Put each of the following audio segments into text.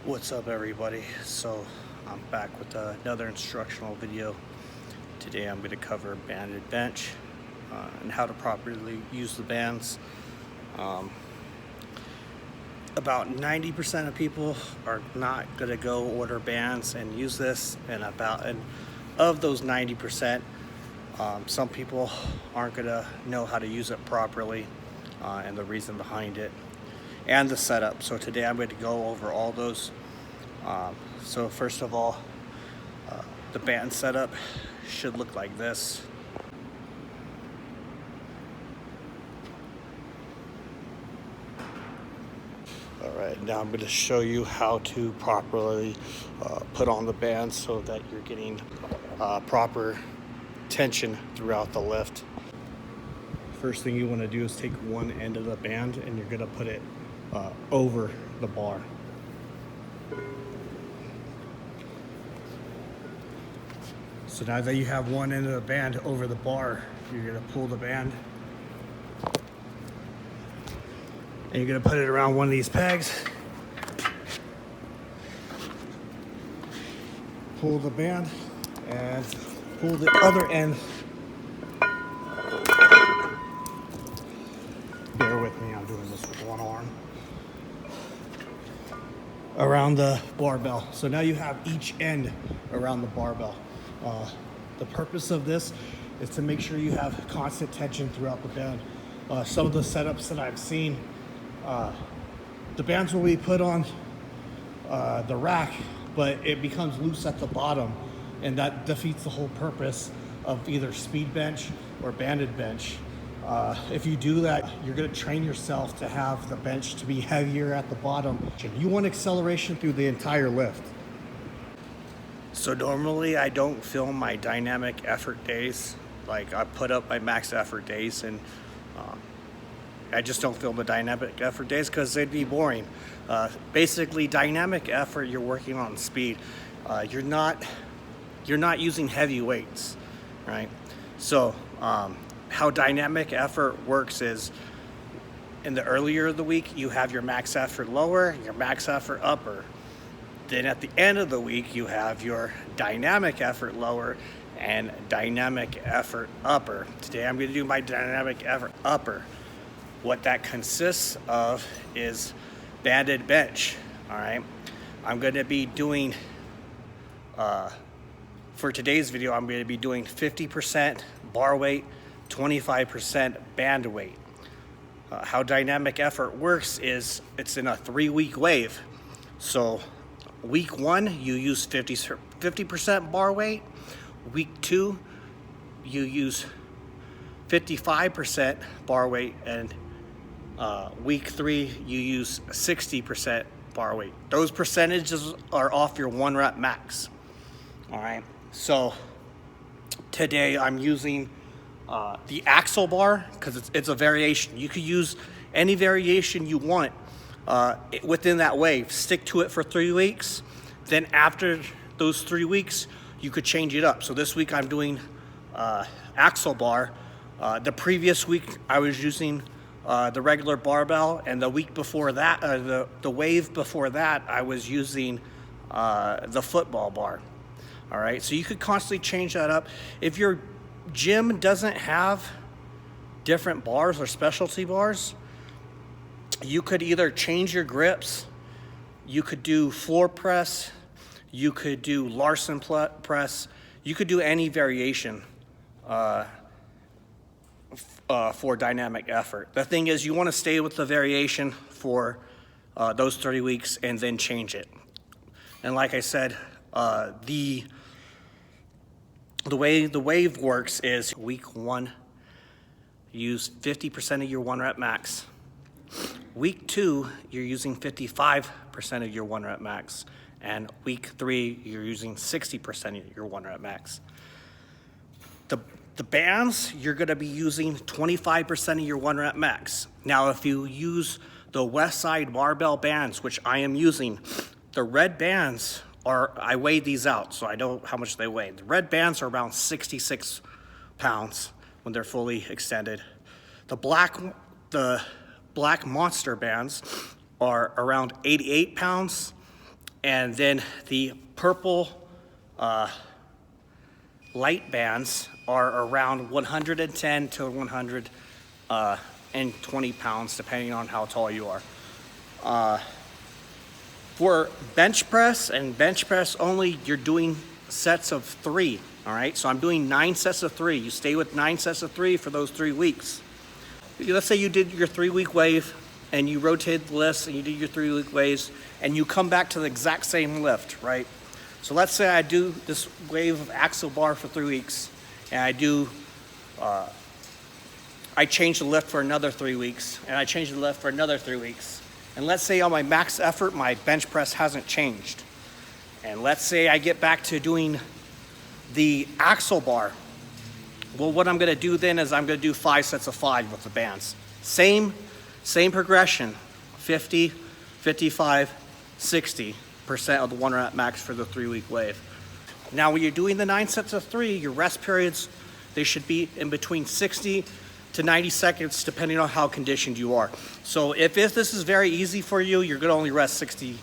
What's up, everybody? So I'm back with another instructional video. Today I'm going to cover banded bench and how to properly use the bands. About 90% of people are not going to go order bands and use this, and of those 90%, some people aren't going to know how to use it properly and the reason behind it and the setup. So today I'm going to go over all those. So first of all, the band setup should look like this. Alright, now I'm going to show you how to properly put on the band so that you're getting proper tension throughout the lift. First thing you want to do is take one end of the band and you're going to put it over the bar. So now that you have one end of the band over the bar, you're going to pull the band and you're going to put it around one of these pegs. Pull the band and pull the other end. Bear with me, I'm doing this with one arm. Around the barbell. So now you have each end around the barbell. The purpose of this is to make sure you have constant tension throughout the band. Some of the setups that I've seen, the bands will be put on the rack, but it becomes loose at the bottom, and that defeats the whole purpose of either speed bench or banded bench. If you do that, you're going to train yourself to have the bench to be heavier at the bottom. You want acceleration through the entire lift. So normally I don't film my dynamic effort days. Like, I put up my max effort days, and I just don't film the dynamic effort days because it'd be boring. Basically, dynamic effort, you're working on speed. You're not using heavy weights, right? So how dynamic effort works is, in the earlier of the week, you have your max effort lower, your max effort upper. Then at the end of the week, you have your dynamic effort lower and dynamic effort upper. Today I'm going to do my dynamic effort upper. What that consists of is banded bench. All right, I'm going to be doing, for today's video, I'm going to be doing 50% bar weight, 25% band weight. How dynamic effort works is it's in a 3-week wave. So week 1, you use 50% bar weight. Week 2, you use 55% bar weight, and week 3, you use 60% bar weight. Those percentages are off your 1 rep max. All right, so today I'm using the axle bar because it's a variation. You could use any variation you want within that wave. Stick to it for 3 weeks. Then after those 3 weeks, you could change it up. So this week I'm doing axle bar. The previous week I was using the regular barbell, and the week before that, the wave before that, I was using the football bar. All right, so you could constantly change that up. If your gym doesn't have different bars or specialty bars, you could either change your grips, you could do floor press, you could do Larson press, you could do any variation for dynamic effort. The thing is, you want to stay with the variation for those 30 weeks and then change it. And like I said, the way the wave works is week 1, use 50% of your 1 rep max. Week 2, you're using 55% of your 1 rep max. And week 3, you're using 60% of your 1 rep max. The bands, you're going to be using 25% of your 1 rep max. Now, if you use the West Side barbell bands, which I am using, the red bands I weighed these out, so I know how much they weigh. The red bands are around 66 pounds when they're fully extended. The black monster bands are around 88 pounds, And then the purple light bands are around 110 to 120 pounds, depending on how tall you are. For bench press and bench press only, you're doing sets of 3, all right? So I'm doing 9 sets of 3. You stay with 9 sets of 3 for those 3 weeks. Let's say you did your 3-week wave and you rotated the lifts and you did your 3-week waves and you come back to the exact same lift, right? So let's say I do this wave of axle bar for 3 weeks and I change the lift for another 3 weeks and I change the lift for another 3 weeks. And let's say on my max effort, my bench press hasn't changed. And let's say I get back to doing the axle bar. Well, what I'm gonna do then is I'm gonna do 5 sets of 5 with the bands. Same progression, 50, 55, 60% of the 1 rep max for the 3-week wave. Now, when you're doing the 9 sets of 3, your rest periods, they should be in between 60 to 90 seconds, depending on how conditioned you are. So if this is very easy for you, you're gonna only rest 60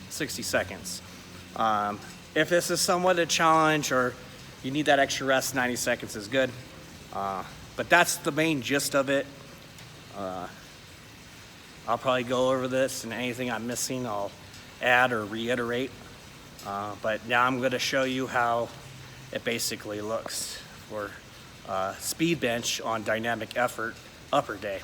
seconds. If this is somewhat a challenge or you need that extra rest, 90 seconds is good. But that's the main gist of it. I'll probably go over this, and anything I'm missing, I'll add or reiterate. But now I'm gonna show you how it basically looks for speed bench on dynamic effort upper day.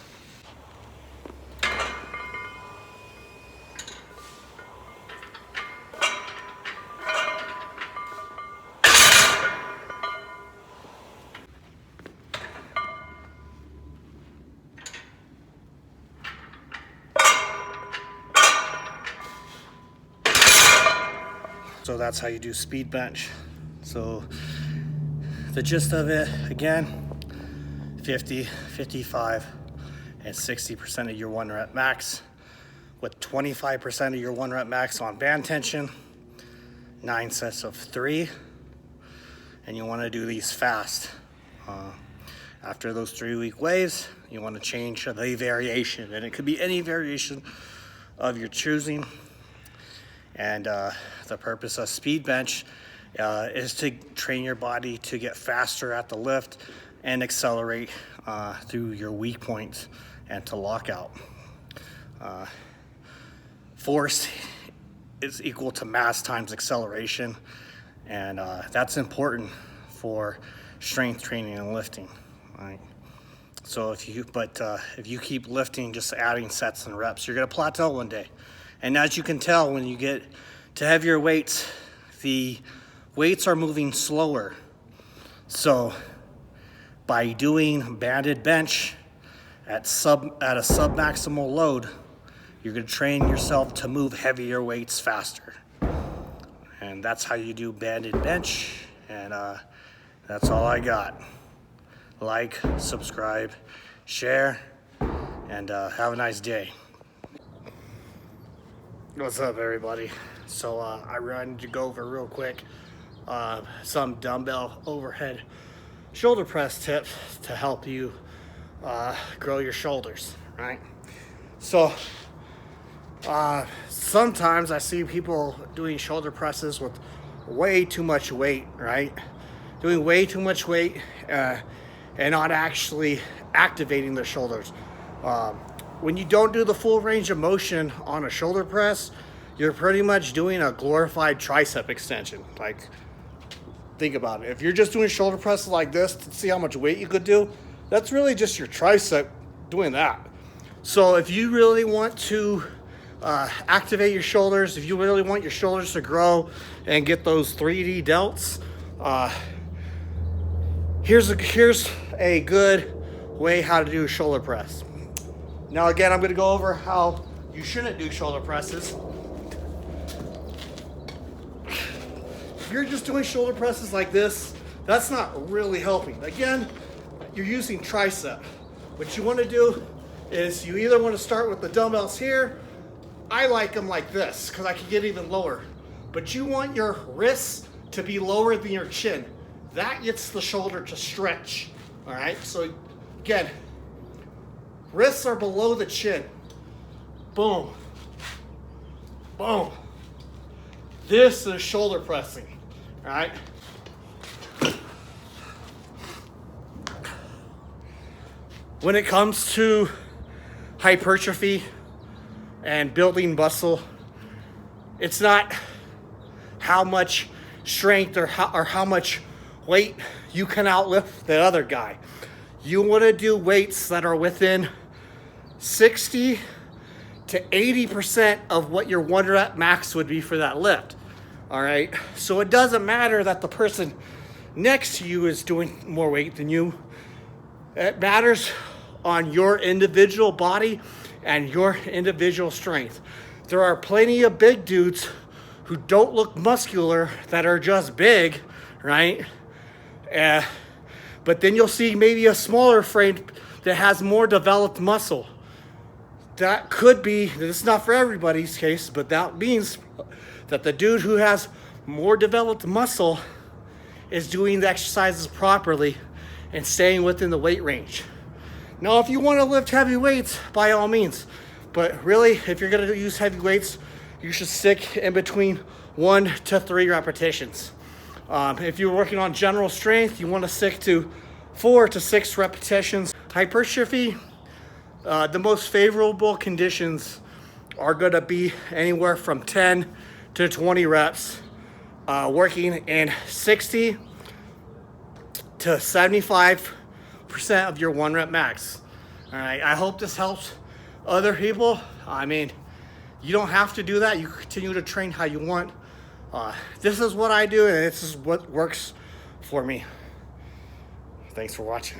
So that's how you do speed bench. So the gist of it, again, 50, 55, and 60% of your 1 rep max, with 25% of your 1 rep max on band tension, 9 sets of 3, and you want to do these fast. After those 3-week waves, you want to change the variation, and it could be any variation of your choosing. And the purpose of speed bench is to train your body to get faster at the lift and accelerate through your weak points and to lock out. Force is equal to mass times acceleration, and that's important for strength training and lifting, right? So if you keep lifting, just adding sets and reps, you're gonna plateau one day. And as you can tell, when you get to heavier weights, the weights are moving slower. So by doing banded bench at a sub-maximal load, you're gonna train yourself to move heavier weights faster. And that's how you do banded bench. And that's all I got. Like, subscribe, share, and have a nice day. What's up, everybody? So I wanted to go over real quick some dumbbell overhead shoulder press tips to help you grow your shoulders, right? So sometimes I see people doing shoulder presses with way too much weight, right? Doing way too much weight and not actually activating the shoulders. When you don't do the full range of motion on a shoulder press, you're pretty much doing a glorified tricep extension. Like, think about it. If you're just doing shoulder presses like this to see how much weight you could do, that's really just your tricep doing that. So if you really want to activate your shoulders, if you really want your shoulders to grow and get those 3D delts, here's a good way how to do a shoulder press. Now again, I'm gonna go over how you shouldn't do shoulder presses. If you're just doing shoulder presses like this, that's not really helping. Again, you're using tricep. What you wanna do is you either wanna start with the dumbbells here. I like them like this, because I can get even lower. But you want your wrists to be lower than your chin. That gets the shoulder to stretch, all right? So again, wrists are below the chin. Boom. Boom. This is shoulder pressing, all right? When it comes to hypertrophy and building muscle, it's not how much strength or how much weight you can outlift the other guy. You want to do weights that are within 60 to 80% of what your 1 rep max would be for that lift. All right, so it doesn't matter that the person next to you is doing more weight than you. It matters on your individual body and your individual strength. There are plenty of big dudes who don't look muscular that are just big, right? But then you'll see maybe a smaller frame that has more developed muscle. That could be, it's not for everybody's case, but that means that the dude who has more developed muscle is doing the exercises properly and staying within the weight range. Now, if you want to lift heavy weights, by all means, but really, if you're going to use heavy weights, you should stick in between 1 to 3 repetitions. If you're working on general strength, you want to stick to 4 to 6 repetitions. Hypertrophy, the most favorable conditions are going to be anywhere from 10 to 20 reps, working in 60 to 75% of your 1 rep max. All right, I hope this helps other people. I mean, you don't have to do that. You continue to train how you want. This is what I do, and this is what works for me. Thanks for watching.